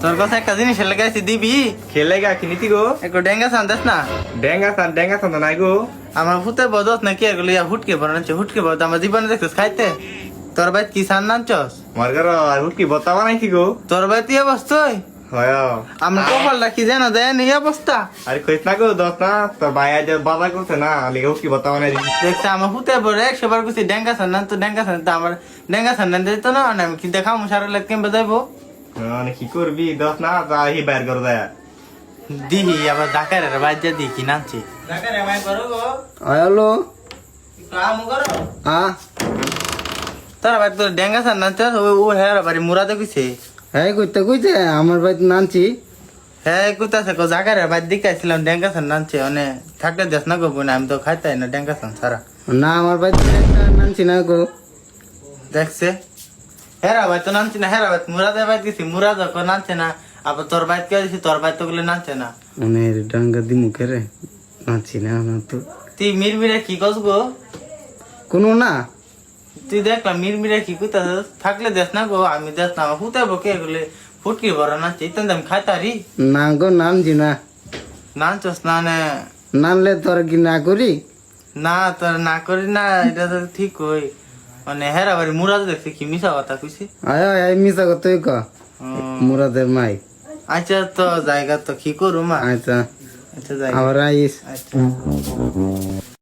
তোর কাছে একটা জিনিস লাগাইছি দিবি খেলে গা কিনিতি গো একটু ডেঙ্গা সান দেস না ডেঙ্গা সান নাই গো আমার ভূতে বদস নাকি এগুলো হুটকে বানাচ্ছে হুটকে বদ আমার জীবনে দেখছিস খাইতে তোর ভাই কি সান নাচস মার্গার আর হুটকি বতা বানাইছি গো তোর ভাই তুই অবস্থায় হয় আমার কপাল রাখি যেন দেয় এই অবস্থা আরে কইস না গো দোস না তোর ভাই আজ বাজার করছে না লিগে হুটকি বতা বানাই দিছি দেখছে আমার হুতে বলে 100 বার কইছি ডেঙ্গা সান নান তো ডেঙ্গা সান তো আমার ডেঙ্গা সান নান দিত না আমি কি দেখাম সারা লাগ কেমবে যাইবো মানে কি করবি দোস না তাই বাইর করে দেয় দিহি আবার ডাকারের বাজ্যা দি কি নাচছে ডাকারে মাই করো গো হ্যালো কাম করো হ্যাঁ তোর ভাই তো ডেঙ্গা সান নাচছে ও হেরা বাড়ি মুরাদে কইছে হ্যাঁ কইতে আমার বাড়িতে নানছি হ্যাঁ কইতাছে কো জাগারের বাড়ি দেখাইছিলাম ডেঙ্গা সান নাচছে মানে থাকলে দেশ না গো বোন আমি তো খাইতাই না ডেঙ্গা সান সারা না আমার বাড়িতে নানছি না গো দেখছে হেরা ভাই তো নাচছে না হেরা ভাই মুরাদের ভাই গেছি মুরাদ কো নাচছে না আবার তোর ভাই কে দিছি তোর ভাই তো গুলো নাচছে না মানে ডাঙ্গা দি মুখে রে নাচছি না না তো তুই মিরমিরে কি কস গো কোনো না তুই দেখলাম মিরমিরে কি কইতাছিস থাকলে দেশ না গো আমি দেশ না হুতে বকে এগুলো ফুটকি বড় নাচছে ইতেন আমি খাইতারি না গো নানছি না নাচস না নে নানলে তোর কি না করি না তোর না করি না এটা তো ঠিক হই মানে হেরা বাড়ি মুরাদ দেখছে কি মিশা কথা কইছি আয় মিশা কতই ক মুরাদের মাই আচ্ছা তো জায়গা তো কি করু মা আচ্ছা আচ্ছা জায়গা আবার আইস আচ্ছা